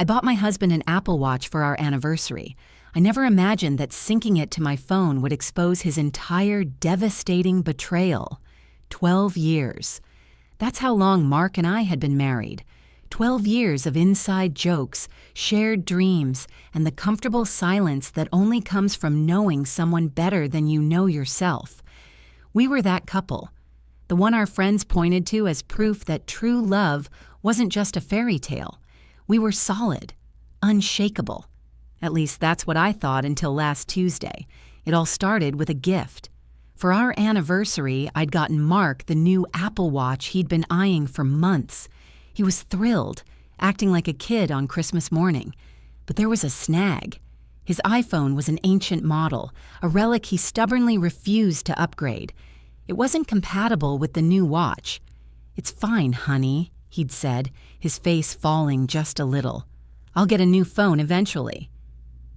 I bought my husband an Apple Watch for our anniversary. I never imagined that syncing it to my phone would expose his entire devastating betrayal. 12 years. That's how long Mark and I had been married. 12 years of inside jokes, shared dreams, and the comfortable silence that only comes from knowing someone better than you know yourself. We were that couple, the one our friends pointed to as proof that true love wasn't just a fairy tale. We were solid, unshakable. At least that's what I thought until last Tuesday. It all started with a gift. For our anniversary, I'd gotten Mark the new Apple Watch he'd been eyeing for months. He was thrilled, acting like a kid on Christmas morning. But there was a snag. His iPhone was an ancient model, a relic he stubbornly refused to upgrade. It wasn't compatible with the new watch. "It's fine, honey," he'd said, his face falling just a little. "I'll get a new phone eventually."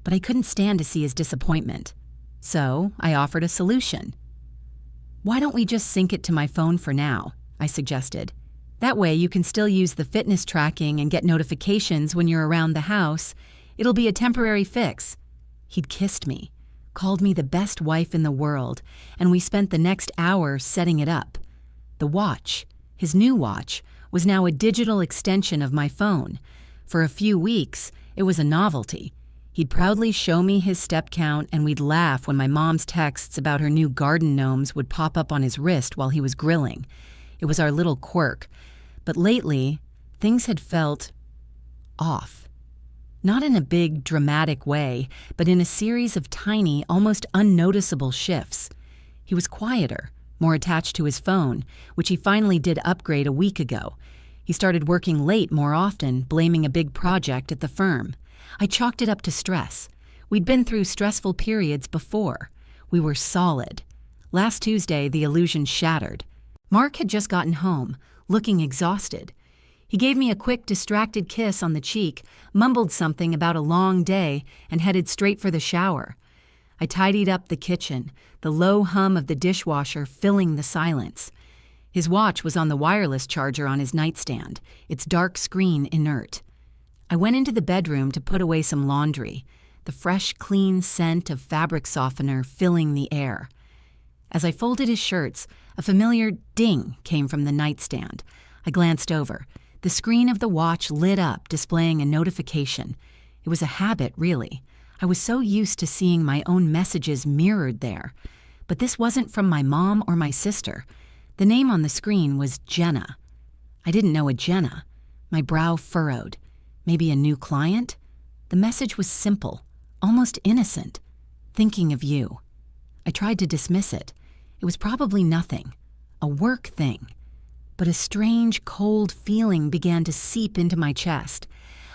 But I couldn't stand to see his disappointment. So I offered a solution. "Why don't we just sync it to my phone for now?" I suggested. "That way you can still use the fitness tracking and get notifications when you're around the house. It'll be a temporary fix." He'd kissed me, called me the best wife in the world, and we spent the next hour setting it up. The watch, his new watch, was now a digital extension of my phone. For a few weeks, it was a novelty. He'd proudly show me his step count, and we'd laugh when my mom's texts about her new garden gnomes would pop up on his wrist while he was grilling. It was our little quirk. But lately, things had felt off. Not in a big, dramatic way, but in a series of tiny, almost unnoticeable shifts. He was quieter, more attached to his phone, which he finally did upgrade a week ago. He started working late more often, blaming a big project at the firm. I chalked it up to stress. We'd been through stressful periods before. We were solid. Last Tuesday, the illusion shattered. Mark had just gotten home, looking exhausted. He gave me a quick, distracted kiss on the cheek, mumbled something about a long day, and headed straight for the shower. I tidied up the kitchen, the low hum of the dishwasher filling the silence. His watch was on the wireless charger on his nightstand, its dark screen inert. I went into the bedroom to put away some laundry, the fresh, clean scent of fabric softener filling the air. As I folded his shirts, a familiar ding came from the nightstand. I glanced over. The screen of the watch lit up, displaying a notification. It was a habit, really. I was so used to seeing my own messages mirrored there. But this wasn't from my mom or my sister. The name on the screen was Jenna. I didn't know a Jenna. My brow furrowed. Maybe a new client? The message was simple, almost innocent. "Thinking of you." I tried to dismiss it. It was probably nothing, a work thing. But a strange, cold feeling began to seep into my chest.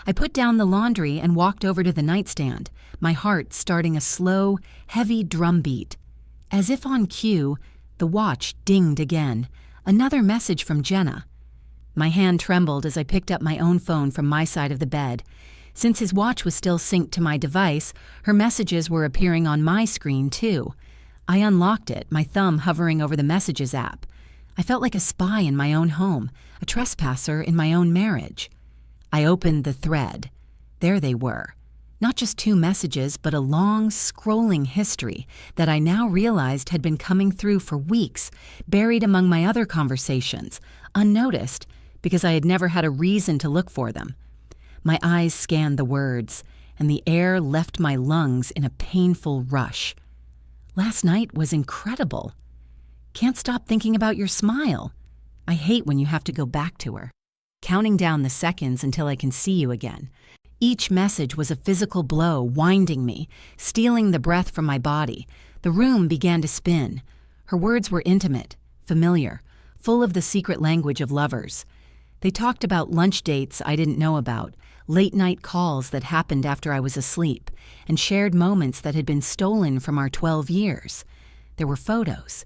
I put down the laundry and walked over to the nightstand, my heart starting a slow, heavy drumbeat. As if on cue, the watch dinged again. Another message from Jenna. My hand trembled as I picked up my own phone from my side of the bed. Since his watch was still synced to my device, her messages were appearing on my screen too. I unlocked it, my thumb hovering over the Messages app. I felt like a spy in my own home, a trespasser in my own marriage. I opened the thread. There they were. Not just 2 messages, but a long, scrolling history that I now realized had been coming through for weeks, buried among my other conversations, unnoticed, because I had never had a reason to look for them. My eyes scanned the words, and the air left my lungs in a painful rush. "Last night was incredible. Can't stop thinking about your smile. I hate when you have to go back to her. Counting down the seconds until I can see you again." Each message was a physical blow, winding me, stealing the breath from my body. The room began to spin. Her words were intimate, familiar, full of the secret language of lovers. They talked about lunch dates I didn't know about, late-night calls that happened after I was asleep, and shared moments that had been stolen from our 12 years. There were photos.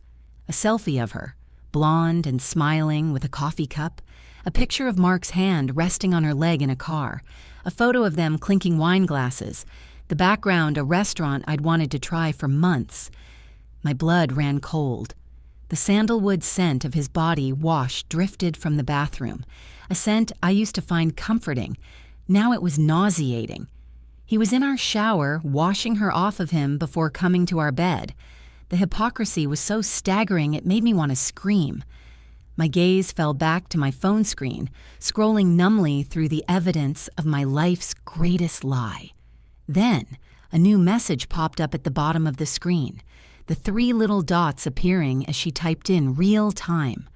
A selfie of her, blonde and smiling with a coffee cup, a picture of Mark's hand resting on her leg in a car, a photo of them clinking wine glasses, the background a restaurant I'd wanted to try for months. My blood ran cold. The sandalwood scent of his body wash drifted from the bathroom, a scent I used to find comforting. Now it was nauseating. He was in our shower, washing her off of him before coming to our bed. The hypocrisy was so staggering it made me want to scream. My gaze fell back to my phone screen, scrolling numbly through the evidence of my life's greatest lie. Then, a new message popped up at the bottom of the screen, the 3 little dots appearing as she typed in real time.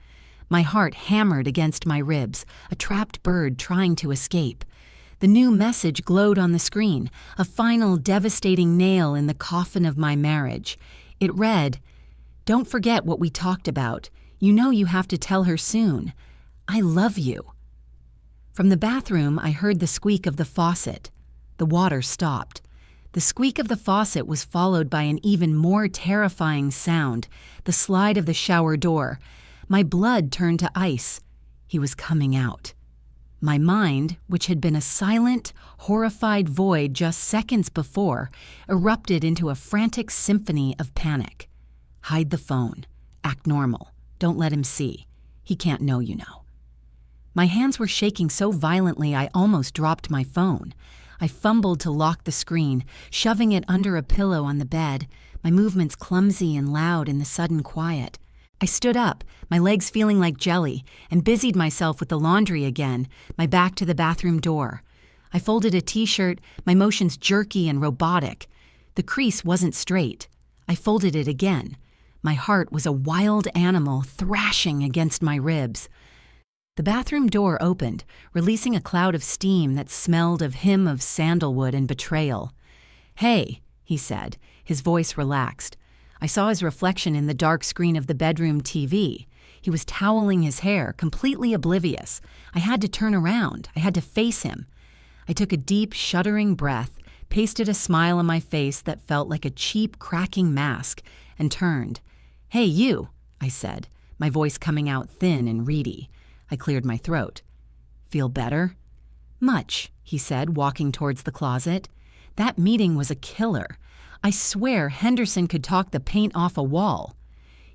My heart hammered against my ribs, a trapped bird trying to escape. The new message glowed on the screen, a final devastating nail in the coffin of my marriage. It read, "Don't forget what we talked about. You know you have to tell her soon. I love you." From the bathroom, I heard the squeak of the faucet. The water stopped. The squeak of the faucet was followed by an even more terrifying sound, the slide of the shower door. My blood turned to ice. He was coming out. My mind, which had been a silent, horrified void just seconds before, erupted into a frantic symphony of panic. Hide the phone. Act normal. Don't let him see. He can't know you know. My hands were shaking so violently I almost dropped my phone. I fumbled to lock the screen, shoving it under a pillow on the bed, my movements clumsy and loud in the sudden quiet. I stood up, my legs feeling like jelly, and busied myself with the laundry again, my back to the bathroom door. I folded a t-shirt, my motions jerky and robotic. The crease wasn't straight. I folded it again. My heart was a wild animal thrashing against my ribs. The bathroom door opened, releasing a cloud of steam that smelled of him of sandalwood and betrayal. "Hey," he said, his voice relaxed. I saw his reflection in the dark screen of the bedroom TV. He was toweling his hair, completely oblivious. I had to turn around. I had to face him. I took a deep, shuddering breath, pasted a smile on my face that felt like a cheap, cracking mask, and turned. "Hey, you," I said, my voice coming out thin and reedy. I cleared my throat. "Feel better?" "Much," he said, walking towards the closet. "That meeting was a killer. I swear Henderson could talk the paint off a wall."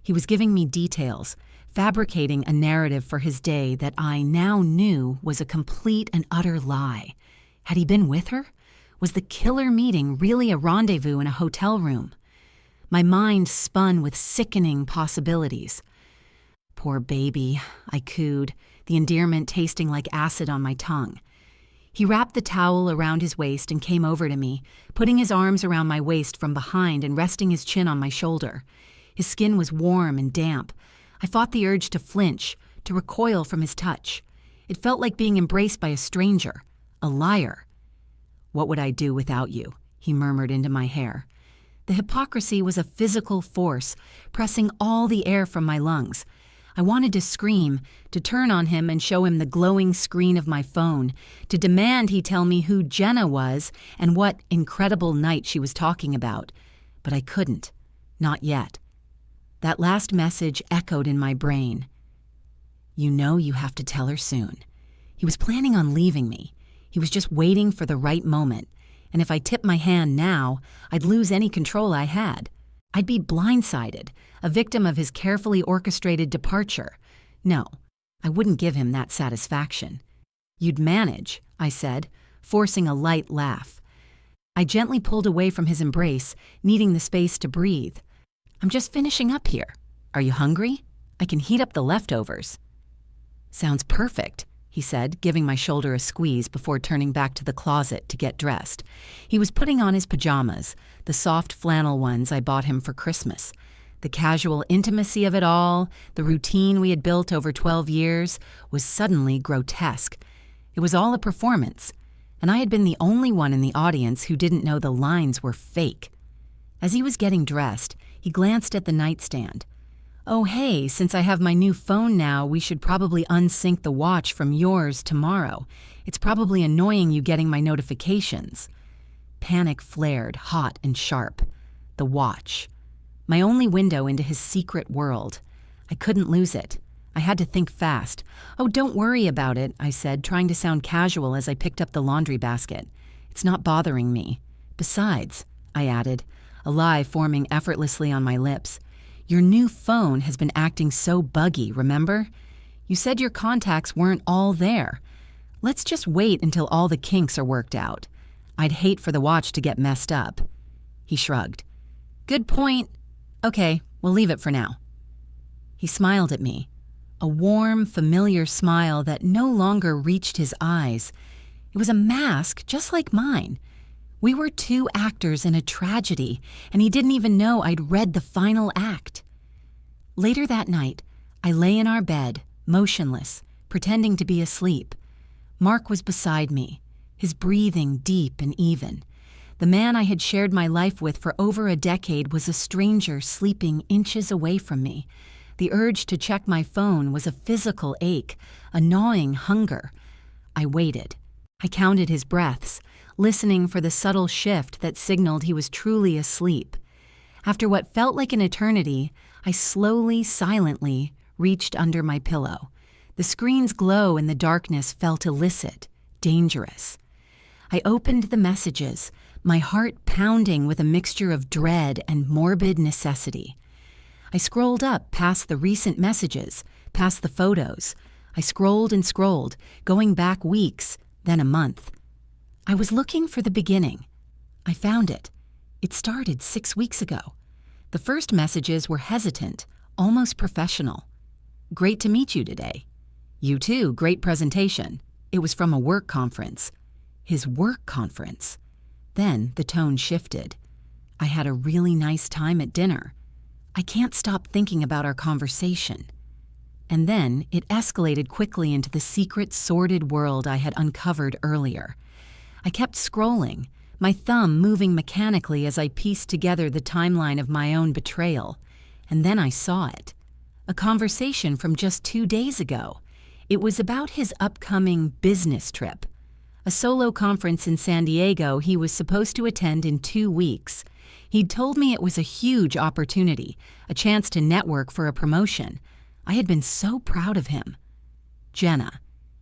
He was giving me details, fabricating a narrative for his day that I now knew was a complete and utter lie. Had he been with her? Was the killer meeting really a rendezvous in a hotel room? My mind spun with sickening possibilities. "Poor baby," I cooed, the endearment tasting like acid on my tongue. He wrapped the towel around his waist and came over to me, putting his arms around my waist from behind and resting his chin on my shoulder. His skin was warm and damp. I fought the urge to flinch, to recoil from his touch. It felt like being embraced by a stranger, a liar. "What would I do without you?" he murmured into my hair. The hypocrisy was a physical force, pressing all the air from my lungs. I wanted to scream, to turn on him and show him the glowing screen of my phone, to demand he tell me who Jenna was and what incredible night she was talking about. But I couldn't. Not yet. That last message echoed in my brain. "You know you have to tell her soon." He was planning on leaving me. He was just waiting for the right moment. And if I tipped my hand now, I'd lose any control I had. I'd be blindsided, a victim of his carefully orchestrated departure. No, I wouldn't give him that satisfaction. "You'd manage," I said, forcing a light laugh. I gently pulled away from his embrace, needing the space to breathe. "I'm just finishing up here. Are you hungry? I can heat up the leftovers." "Sounds perfect," he said, giving my shoulder a squeeze before turning back to the closet to get dressed. He was putting on his pajamas, the soft flannel ones I bought him for Christmas. The casual intimacy of it all, the routine we had built over 12 years, was suddenly grotesque. It was all a performance, and I had been the only one in the audience who didn't know the lines were fake. As he was getting dressed, he glanced at the nightstand. "Oh, hey, since I have my new phone now, we should probably unsync the watch from yours tomorrow. It's probably annoying you getting my notifications." Panic flared, hot and sharp. The watch. My only window into his secret world. I couldn't lose it. I had to think fast. "Oh, don't worry about it," I said, trying to sound casual as I picked up the laundry basket. "It's not bothering me. Besides," I added, a lie forming effortlessly on my lips, "your new phone has been acting so buggy, remember? You said your contacts weren't all there. Let's just wait until all the kinks are worked out. I'd hate for the watch to get messed up. He shrugged. Good point. Okay, we'll leave it for now. He smiled at me, a warm, familiar smile that no longer reached his eyes. It was a mask just like mine. We were two actors in a tragedy, and he didn't even know I'd read the final act. Later that night, I lay in our bed, motionless, pretending to be asleep. Mark was beside me, his breathing deep and even. The man I had shared my life with for over a decade was a stranger sleeping inches away from me. The urge to check my phone was a physical ache, a gnawing hunger. I waited. I counted his breaths, listening for the subtle shift that signaled he was truly asleep. After what felt like an eternity, I slowly, silently reached under my pillow. The screen's glow in the darkness felt illicit, dangerous. I opened the messages, my heart pounding with a mixture of dread and morbid necessity. I scrolled up past the recent messages, past the photos. I scrolled and scrolled, going back weeks, then a month. I was looking for the beginning. I found it. It started 6 weeks ago. The first messages were hesitant, almost professional. Great to meet you today. You too, great presentation. It was from a work conference. His work conference. Then the tone shifted. I had a really nice time at dinner. I can't stop thinking about our conversation. And then it escalated quickly into the secret, sordid world I had uncovered earlier. I kept scrolling, my thumb moving mechanically as I pieced together the timeline of my own betrayal. And then I saw it. A conversation from just 2 days ago. It was about his upcoming business trip. A solo conference in San Diego he was supposed to attend in 2 weeks. He'd told me it was a huge opportunity, a chance to network for a promotion. I had been so proud of him. Jenna,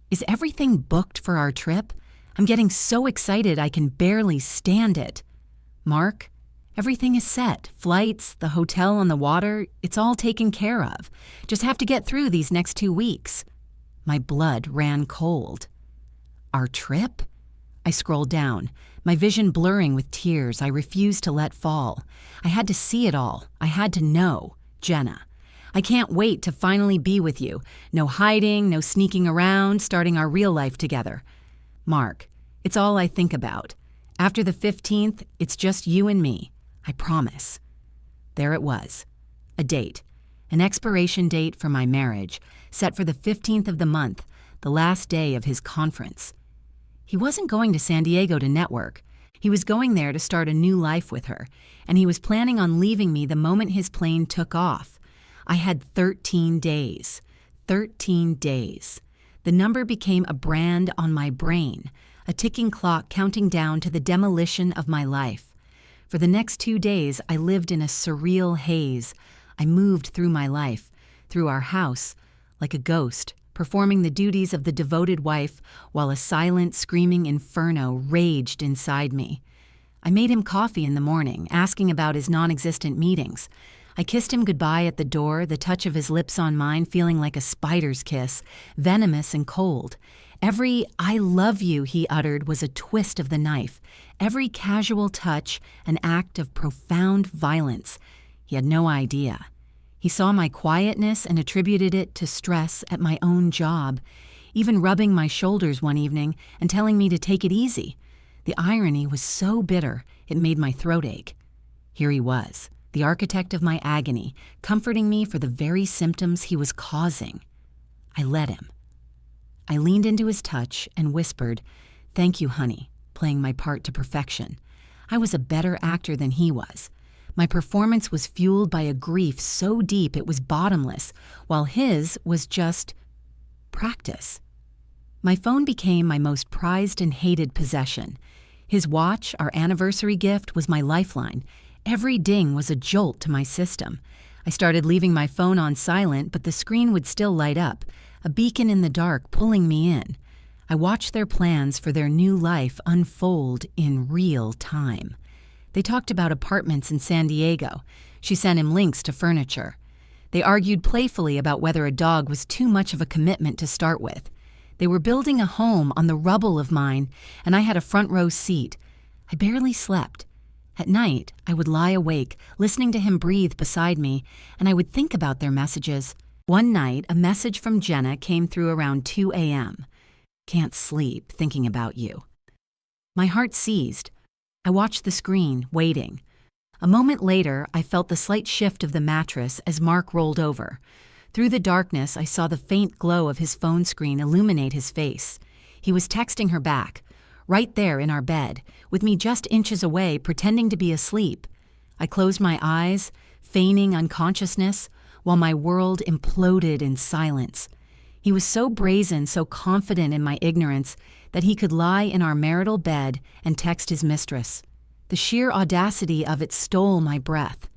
is everything booked for our trip? I'm getting so excited I can barely stand it. Mark, everything is set. Flights, the hotel on the water, it's all taken care of. Just have to get through these next 2 weeks. My blood ran cold. Our trip? I scrolled down, my vision blurring with tears I refused to let fall. I had to see it all. I had to know. Jenna, I can't wait to finally be with you. No hiding, no sneaking around, starting our real life together. Mark, it's all I think about. After the 15th, it's just you and me. I promise. There it was. A date. An expiration date for my marriage, set for the 15th of the month, the last day of his conference. He wasn't going to San Diego to network. He was going there to start a new life with her, and he was planning on leaving me the moment his plane took off. I had 13 days. 13 days. The number became a brand on my brain, a ticking clock counting down to the demolition of my life. For the next 2 days, I lived in a surreal haze. I moved through my life, through our house, like a ghost, performing the duties of the devoted wife while a silent, screaming inferno raged inside me. I made him coffee in the morning, asking about his non-existent meetings. I kissed him goodbye at the door, the touch of his lips on mine feeling like a spider's kiss, venomous and cold. Every "I love you" he uttered was a twist of the knife. Every casual touch, an act of profound violence. He had no idea. He saw my quietness and attributed it to stress at my own job, even rubbing my shoulders one evening and telling me to take it easy. The irony was so bitter, it made my throat ache. Here he was, the architect of my agony, comforting me for the very symptoms he was causing. I let him. I leaned into his touch and whispered, "Thank you, honey," playing my part to perfection. I was a better actor than he was. My performance was fueled by a grief so deep it was bottomless, while his was just practice. My phone became my most prized and hated possession. His watch, our anniversary gift, was my lifeline. Every ding was a jolt to my system. I started leaving my phone on silent, but the screen would still light up, a beacon in the dark pulling me in. I watched their plans for their new life unfold in real time. They talked about apartments in San Diego. She sent him links to furniture. They argued playfully about whether a dog was too much of a commitment to start with. They were building a home on the rubble of mine, and I had a front row seat. I barely slept. At night, I would lie awake, listening to him breathe beside me, and I would think about their messages. One night, a message from Jenna came through around 2 a.m. "Can't sleep thinking about you." My heart seized. I watched the screen, waiting. A moment later, I felt the slight shift of the mattress as Mark rolled over. Through the darkness, I saw the faint glow of his phone screen illuminate his face. He was texting her back, right there in our bed, with me just inches away, pretending to be asleep. I closed my eyes, feigning unconsciousness, while my world imploded in silence. He was so brazen, so confident in my ignorance, that he could lie in our marital bed and text his mistress. The sheer audacity of it stole my breath.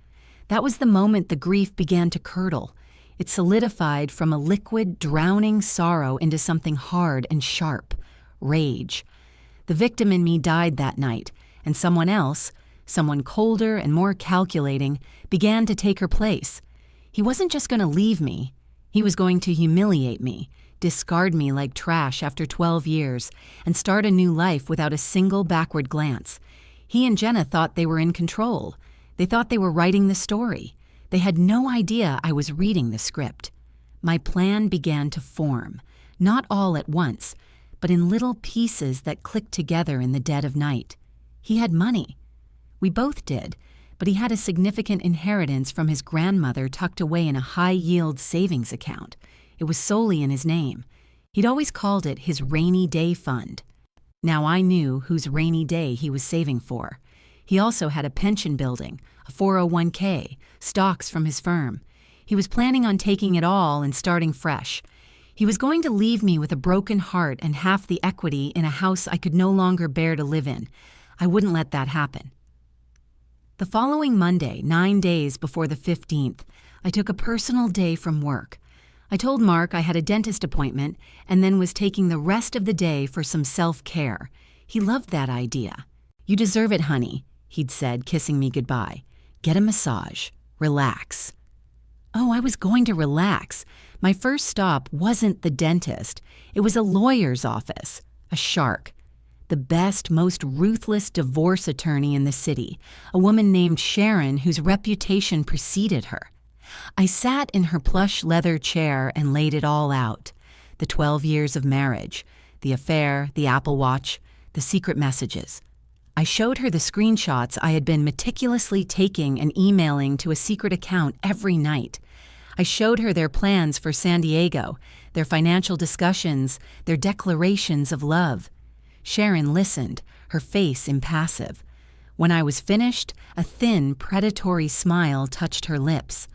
That was the moment the grief began to curdle. It solidified from a liquid, drowning sorrow into something hard and sharp: rage. The victim in me died that night, and someone else, someone colder and more calculating, began to take her place. He wasn't just going to leave me. He was going to humiliate me, discard me like trash after 12 years, and start a new life without a single backward glance. He and Jenna thought they were in control. They thought they were writing the story. They had no idea I was reading the script. My plan began to form, not all at once, but in little pieces that clicked together in the dead of night. He had money. We both did, but he had a significant inheritance from his grandmother tucked away in a high-yield savings account. It was solely in his name. He'd always called it his rainy day fund. Now I knew whose rainy day he was saving for. He also had a pension building, a 401k, stocks from his firm. He was planning on taking it all and starting fresh. He was going to leave me with a broken heart and half the equity in a house I could no longer bear to live in. I wouldn't let that happen. The following Monday, 9 days before the 15th, I took a personal day from work. I told Mark I had a dentist appointment and then was taking the rest of the day for some self-care. He loved that idea. "You deserve it, honey," he'd said, kissing me goodbye. "Get a massage. Relax." Oh, I was going to relax. My first stop wasn't the dentist. It was a lawyer's office, a shark. The best, most ruthless divorce attorney in the city, a woman named Sharon whose reputation preceded her. I sat in her plush leather chair and laid it all out. The 12 years of marriage, the affair, the Apple Watch, the secret messages. I showed her the screenshots I had been meticulously taking and emailing to a secret account every night. I showed her their plans for San Diego, their financial discussions, their declarations of love. Sharon listened, her face impassive. When I was finished, a thin, predatory smile touched her lips.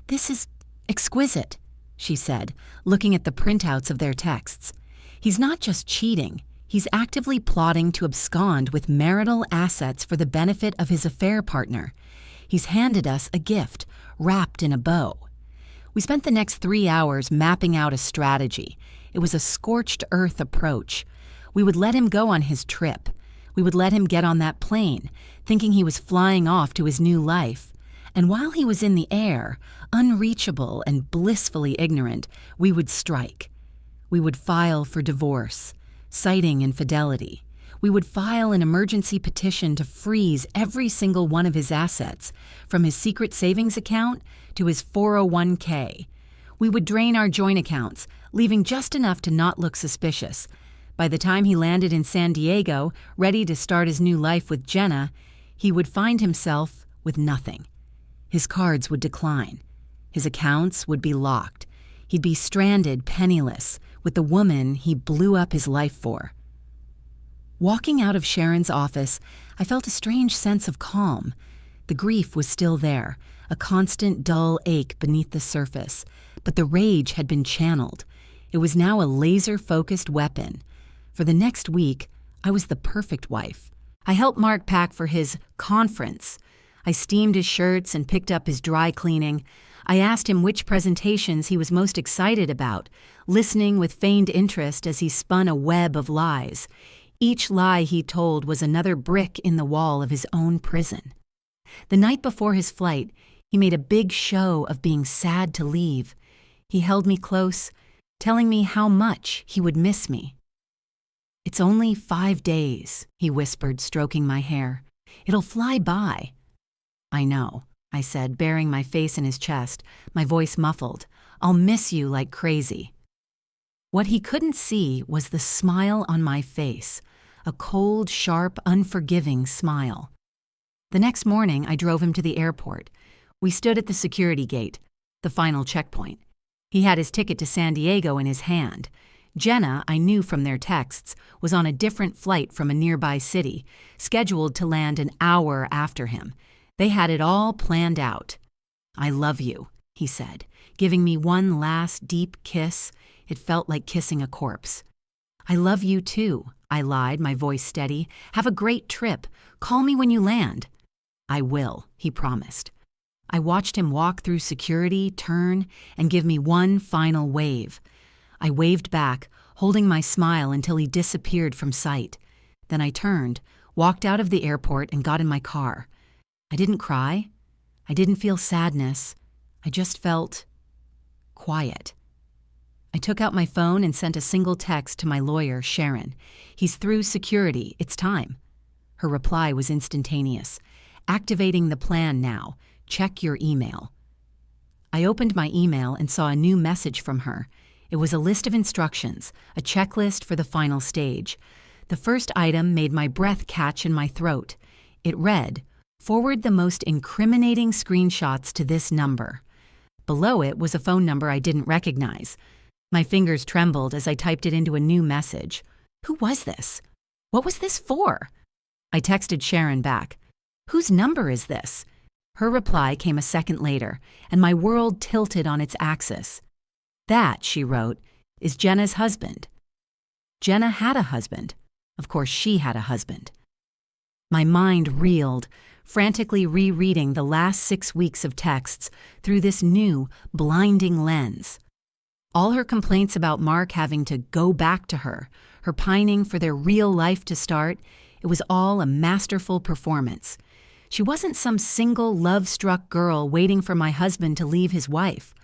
"This is exquisite," she said, looking at the printouts of their texts. "He's not just cheating. He's actively plotting to abscond with marital assets for the benefit of his affair partner. He's handed us a gift, wrapped in a bow." We spent the next 3 hours mapping out a strategy. It was a scorched earth approach. We would let him go on his trip. We would let him get on that plane, thinking he was flying off to his new life. And while he was in the air, unreachable and blissfully ignorant, we would strike. We would file for divorce, citing infidelity. We would file an emergency petition to freeze every single one of his assets, from his secret savings account to his 401k. We would drain our joint accounts, leaving just enough to not look suspicious. By the time he landed in San Diego, ready to start his new life with Jenna, he would find himself with nothing. His cards would decline. His accounts would be locked. He'd be stranded, penniless, with the woman he blew up his life for. Walking out of Sharon's office, I felt a strange sense of calm. The grief was still there, a constant dull ache beneath the surface, but the rage had been channeled. It was now a laser-focused weapon. For the next week, I was the perfect wife. I helped Mark pack for his conference. I steamed his shirts and picked up his dry cleaning. I asked him which presentations he was most excited about, listening with feigned interest as he spun a web of lies. Each lie he told was another brick in the wall of his own prison. The night before his flight, he made a big show of being sad to leave. He held me close, telling me how much he would miss me. "It's only 5 days," he whispered, stroking my hair. "It'll fly by." "I know," I said, burying my face in his chest, my voice muffled. "I'll miss you like crazy." What he couldn't see was the smile on my face, a cold, sharp, unforgiving smile. The next morning, I drove him to the airport. We stood at the security gate, the final checkpoint. He had his ticket to San Diego in his hand. Jenna, I knew from their texts, was on a different flight from a nearby city, scheduled to land an hour after him. They had it all planned out. "I love you," he said, giving me one last deep kiss. It felt like kissing a corpse. "I love you too," I lied, my voice steady. "Have a great trip. Call me when you land." "I will," he promised. I watched him walk through security, turn, and give me one final wave. I waved back, holding my smile until he disappeared from sight. Then I turned, walked out of the airport, and got in my car. I didn't cry. I didn't feel sadness. I just felt quiet. I took out my phone and sent a single text to my lawyer, Sharon. "He's through security. It's time." Her reply was instantaneous. "Activating the plan now. Check your email." I opened my email and saw a new message from her. It was a list of instructions, a checklist for the final stage. The first item made my breath catch in my throat. It read, "Forward the most incriminating screenshots to this number." Below it was a phone number I didn't recognize. My fingers trembled as I typed it into a new message. Who was this? What was this for? I texted Sharon back. "Whose number is this?" Her reply came a second later, and my world tilted on its axis. "That," she wrote, "is Jenna's husband." Jenna had a husband. Of course, she had a husband. My mind reeled, frantically rereading the last 6 weeks of texts through this new, blinding lens. All her complaints about Mark having to go back to her, her pining for their real life to start, it was all a masterful performance. She wasn't some single love-struck girl waiting for my husband to leave his wife.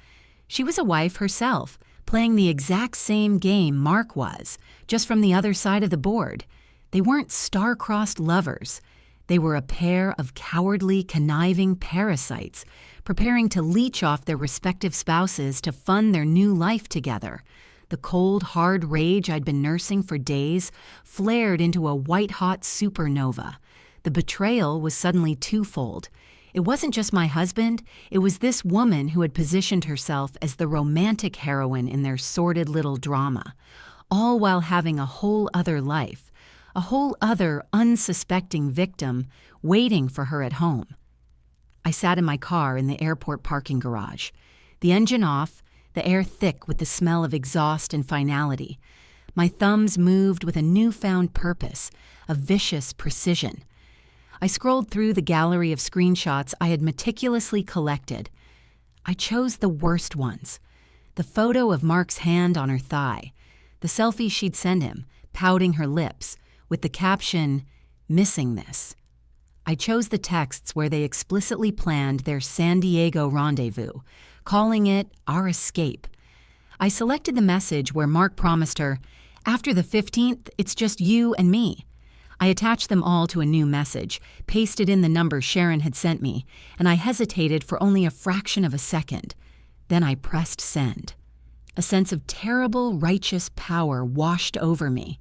She was a wife herself, playing the exact same game Mark was, just from the other side of the board. They weren't star-crossed lovers. They were a pair of cowardly, conniving parasites, preparing to leech off their respective spouses to fund their new life together. The cold, hard rage I'd been nursing for days flared into a white-hot supernova. The betrayal was suddenly twofold. It wasn't just my husband, it was this woman who had positioned herself as the romantic heroine in their sordid little drama, all while having a whole other life, a whole other unsuspecting victim waiting for her at home. I sat in my car in the airport parking garage, the engine off, the air thick with the smell of exhaust and finality. My thumbs moved with a newfound purpose, a vicious precision. I scrolled through the gallery of screenshots I had meticulously collected. I chose the worst ones. The photo of Mark's hand on her thigh, the selfie she'd sent him, pouting her lips, with the caption, "Missing this." I chose the texts where they explicitly planned their San Diego rendezvous, calling it our escape. I selected the message where Mark promised her, "After the 15th, it's just you and me." I attached them all to a new message, pasted in the number Sharon had sent me, and I hesitated for only a fraction of a second. Then I pressed send. A sense of terrible, righteous power washed over me.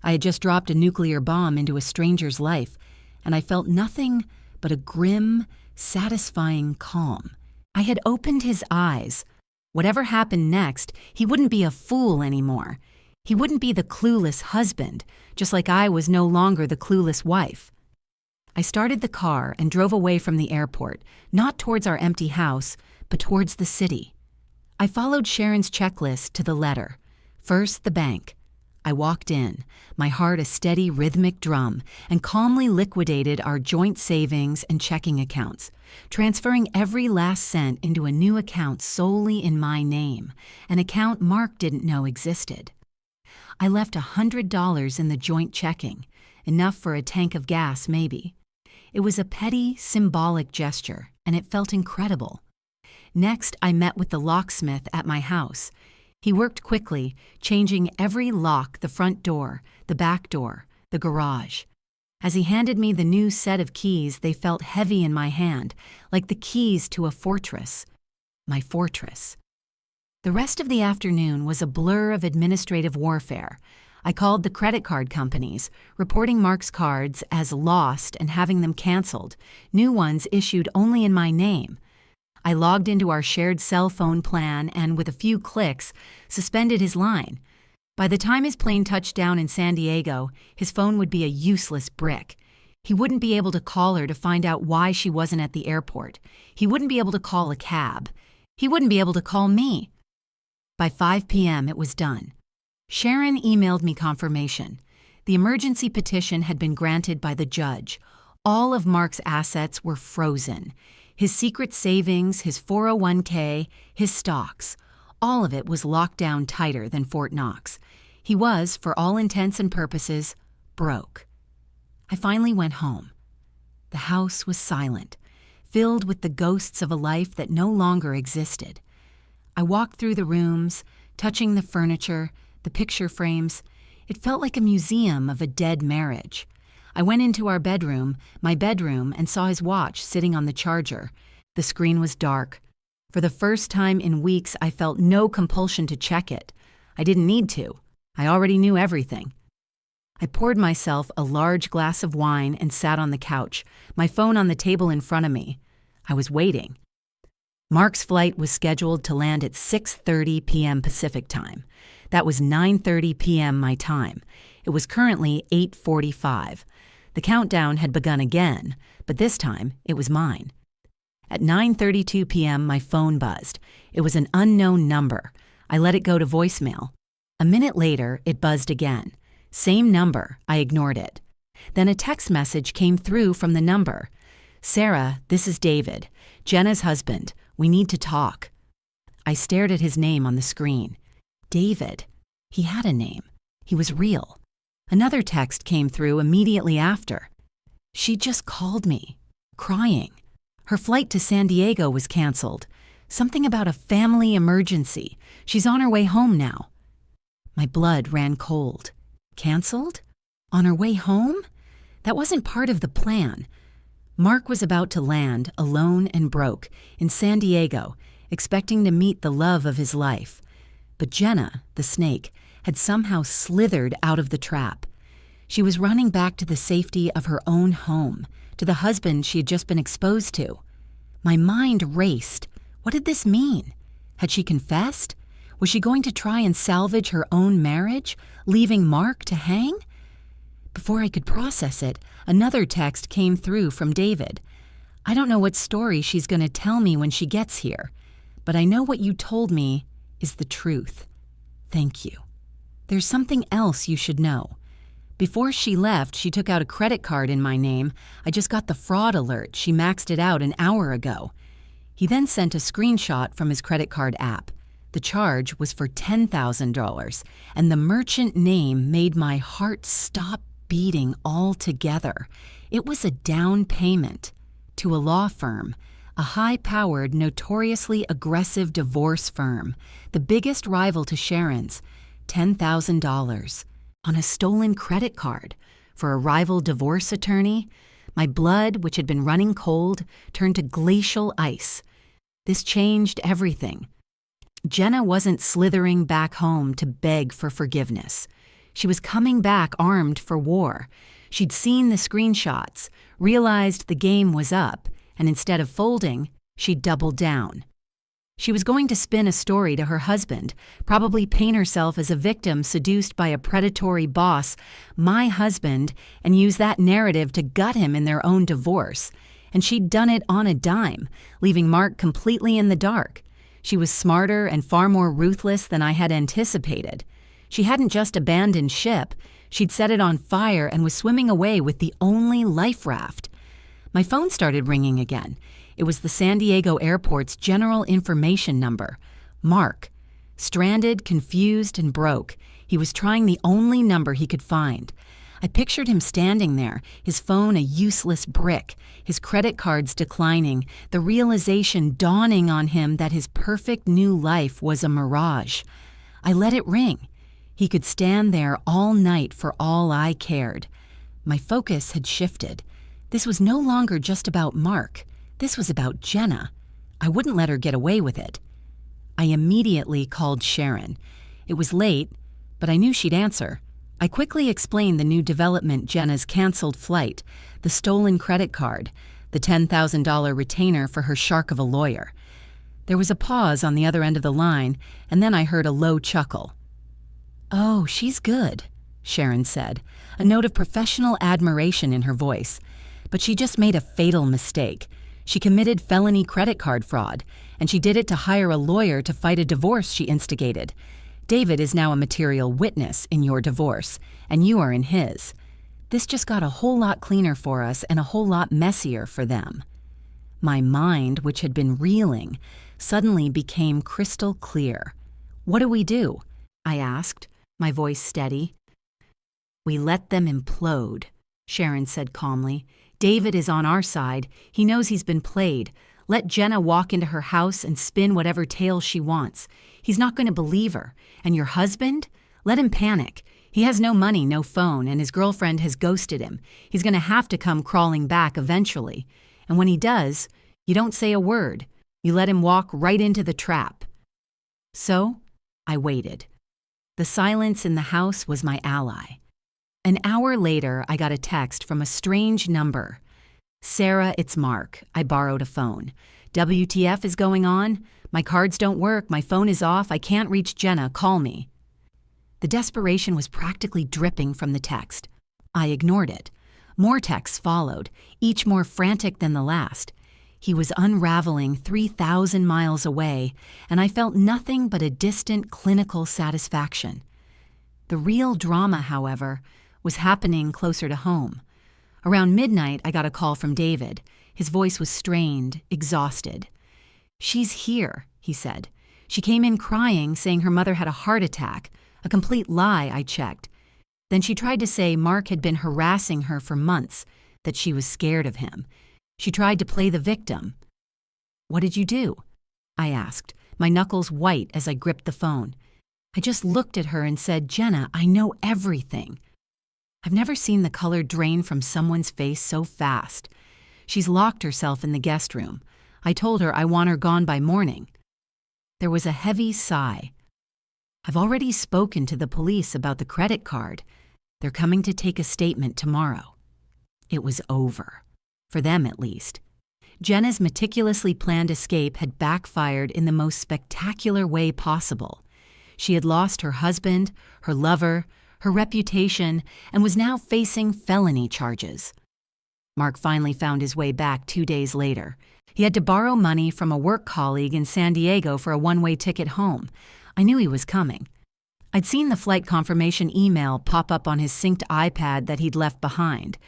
I had just dropped a nuclear bomb into a stranger's life, and I felt nothing but a grim, satisfying calm. I had opened his eyes. Whatever happened next, he wouldn't be a fool anymore. He wouldn't be the clueless husband, just like I was no longer the clueless wife. I started the car and drove away from the airport, not towards our empty house, but towards the city. I followed Sharon's checklist to the letter. First, the bank. I walked in, my heart a steady rhythmic drum, and calmly liquidated our joint savings and checking accounts, transferring every last cent into a new account solely in my name, an account Mark didn't know existed. I left $100 in the joint checking, enough for a tank of gas maybe. It was a petty, symbolic gesture, and it felt incredible. Next, I met with the locksmith at my house. He worked quickly, changing every lock, the front door, the back door, the garage. As he handed me the new set of keys, they felt heavy in my hand, like the keys to a fortress. My fortress. The rest of the afternoon was a blur of administrative warfare. I called the credit card companies, reporting Mark's cards as lost and having them canceled, new ones issued only in my name. I logged into our shared cell phone plan and, with a few clicks, suspended his line. By the time his plane touched down in San Diego, his phone would be a useless brick. He wouldn't be able to call her to find out why she wasn't at the airport. He wouldn't be able to call a cab. He wouldn't be able to call me. By 5 p.m., it was done. Sharon emailed me confirmation. The emergency petition had been granted by the judge. All of Mark's assets were frozen. His secret savings, his 401k, his stocks. All of it was locked down tighter than Fort Knox. He was, for all intents and purposes, broke. I finally went home. The house was silent, filled with the ghosts of a life that no longer existed. I walked through the rooms, touching the furniture, the picture frames. It felt like a museum of a dead marriage. I went into our bedroom, my bedroom, and saw his watch sitting on the charger. The screen was dark. For the first time in weeks, I felt no compulsion to check it. I didn't need to. I already knew everything. I poured myself a large glass of wine and sat on the couch, my phone on the table in front of me. I was waiting. Mark's flight was scheduled to land at 6:30 p.m. Pacific time. That was 9:30 p.m. my time. It was currently 8:45. The countdown had begun again, but this time it was mine. At 9:32 p.m., my phone buzzed. It was an unknown number. I let it go to voicemail. A minute later, it buzzed again. Same number. I ignored it. Then a text message came through from the number. "Sarah, this is David, Jenna's husband. We need to talk." I stared at his name on the screen. David. He had a name. He was real. Another text came through immediately after. She just called me, crying. Her flight to San Diego was canceled. Something about a family emergency. She's on her way home now. My blood ran cold. Canceled? On her way home? That wasn't part of the plan. Mark was about to land, alone and broke, in San Diego, expecting to meet the love of his life. But Jenna, the snake, had somehow slithered out of the trap. She was running back to the safety of her own home, to the husband she had just been exposed to. My mind raced. What did this mean? Had she confessed? Was she going to try and salvage her own marriage, leaving Mark to hang? Before I could process it, another text came through from David. "I don't know what story she's going to tell me when she gets here, but I know what you told me is the truth. Thank you. There's something else you should know. Before she left, she took out a credit card in my name. I just got the fraud alert. She maxed it out an hour ago." He then sent a screenshot from his credit card app. The charge was for $10,000, and the merchant name made my heart stop beating altogether. It was a down payment to a law firm, a high-powered, notoriously aggressive divorce firm, the biggest rival to Sharon's. $10,000 on a stolen credit card for a rival divorce attorney. My blood, which had been running cold, turned to glacial ice. This changed everything. Jenna wasn't slithering back home to beg for forgiveness. She was coming back armed for war. She'd seen the screenshots, realized the game was up, and instead of folding, she doubled down. She was going to spin a story to her husband, probably paint herself as a victim seduced by a predatory boss, my husband, and use that narrative to gut him in their own divorce. And she'd done it on a dime, leaving Mark completely in the dark. She was smarter and far more ruthless than I had anticipated. She hadn't just abandoned ship, she'd set it on fire and was swimming away with the only life raft. My phone started ringing again. It was the San Diego airport's general information number. Mark. Stranded, confused, and broke. He was trying the only number he could find. I pictured him standing there, his phone a useless brick, his credit cards declining, the realization dawning on him that his perfect new life was a mirage. I let it ring. He could stand there all night for all I cared. My focus had shifted. This was no longer just about Mark. This was about Jenna. I wouldn't let her get away with it. I immediately called Sharon. It was late, but I knew she'd answer. I quickly explained the new development: Jenna's canceled flight, the stolen credit card, the $10,000 retainer for her shark of a lawyer. There was a pause on the other end of the line, and then I heard a low chuckle. "Oh, she's good," Sharon said, a note of professional admiration in her voice. "But she just made a fatal mistake. She committed felony credit card fraud, and she did it to hire a lawyer to fight a divorce she instigated. David is now a material witness in your divorce, and you are in his. This just got a whole lot cleaner for us and a whole lot messier for them." My mind, which had been reeling, suddenly became crystal clear. "What do we do?" I asked, my voice steady. "We let them implode," Sharon said calmly. "David is on our side. He knows he's been played. Let Jenna walk into her house and spin whatever tale she wants. He's not going to believe her. And your husband? Let him panic. He has no money, no phone, and his girlfriend has ghosted him. He's going to have to come crawling back eventually. And when he does, you don't say a word. You let him walk right into the trap." So, I waited. The silence in the house was my ally. An hour later, I got a text from a strange number. "Sarah, it's Mark. I borrowed a phone. WTF is going on? My cards don't work. My phone is off. I can't reach Jenna. Call me." The desperation was practically dripping from the text. I ignored it. More texts followed, each more frantic than the last. He was unraveling 3,000 miles away, and I felt nothing but a distant clinical satisfaction. The real drama, however, was happening closer to home. Around midnight, I got a call from David. His voice was strained, exhausted. "She's here," he said. "She came in crying, saying her mother had a heart attack. A complete lie, I checked. Then she tried to say Mark had been harassing her for months, that she was scared of him. She tried to play the victim." "What did you do?" I asked, my knuckles white as I gripped the phone. I just looked at her and said, "Jenna, I know everything." I've never seen the color drain from someone's face so fast. "She's locked herself in the guest room. I told her I want her gone by morning." There was a heavy sigh. "I've already spoken to the police about the credit card. They're coming to take a statement tomorrow." It was over. For them, at least. Jenna's meticulously planned escape had backfired in the most spectacular way possible. She had lost her husband, her lover, her reputation, and was now facing felony charges. Mark finally found his way back 2 days later. He had to borrow money from a work colleague in San Diego for a one-way ticket home. I knew he was coming. I'd seen the flight confirmation email pop up on his synced iPad that he'd left behind.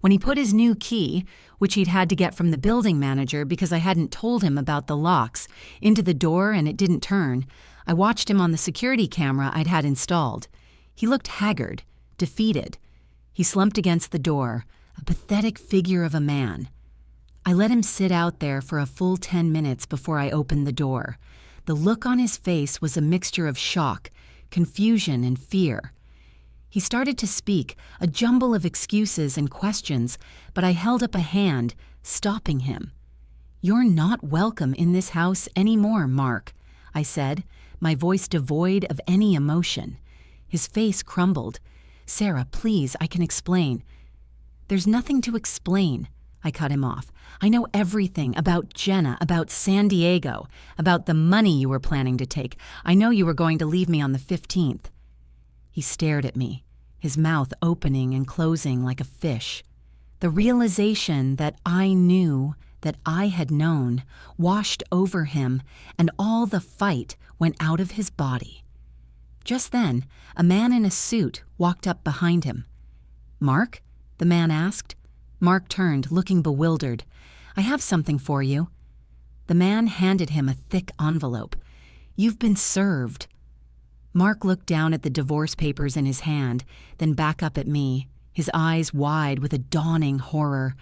When he put his new key, which he'd had to get from the building manager because I hadn't told him about the locks, into the door and it didn't turn, I watched him on the security camera I'd had installed. He looked haggard, defeated. He slumped against the door, a pathetic figure of a man. I let him sit out there for a full 10 minutes before I opened the door. The look on his face was a mixture of shock, confusion, and fear. He started to speak, a jumble of excuses and questions, but I held up a hand, stopping him. "You're not welcome in this house anymore, Mark," I said, my voice devoid of any emotion. His face crumbled. "Sarah, please, I can explain." "There's nothing to explain," I cut him off. "I know everything about Jenna, about San Diego, about the money you were planning to take. I know you were going to leave me on the 15th. He stared at me, his mouth opening and closing like a fish. The realization that I knew, that I had known, washed over him, and all the fight went out of his body. Just then, a man in a suit walked up behind him. "Mark?" the man asked. Mark turned, looking bewildered. "I have something for you." The man handed him a thick envelope. "You've been served." Mark looked down at the divorce papers in his hand, then back up at me, his eyes wide with a dawning horror.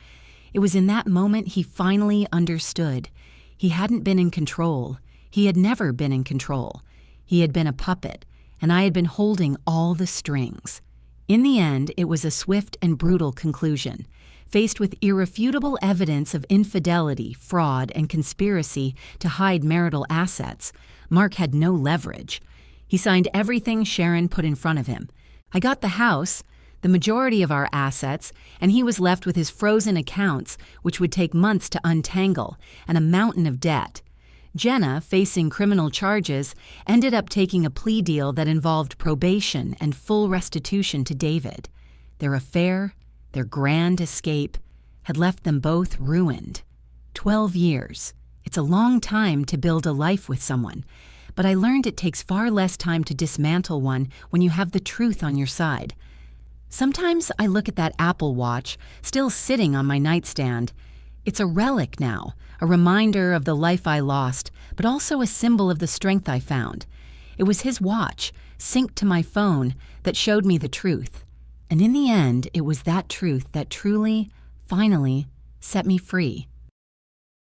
It was in that moment he finally understood. He hadn't been in control. He had never been in control. He had been a puppet, and I had been holding all the strings. In the end, it was a swift and brutal conclusion. Faced with irrefutable evidence of infidelity, fraud, and conspiracy to hide marital assets, Mark had no leverage. He signed everything Sharon put in front of him. I got the house, the majority of our assets, and he was left with his frozen accounts, which would take months to untangle, and a mountain of debt. Jenna, facing criminal charges, ended up taking a plea deal that involved probation and full restitution to David. Their affair, their grand escape, had left them both ruined. 12 years. It's a long time to build a life with someone, but I learned it takes far less time to dismantle one when you have the truth on your side. Sometimes I look at that Apple Watch, still sitting on my nightstand. It's a relic now, a reminder of the life I lost, but also a symbol of the strength I found. It was his watch, synced to my phone, that showed me the truth. And in the end, it was that truth that truly, finally, set me free.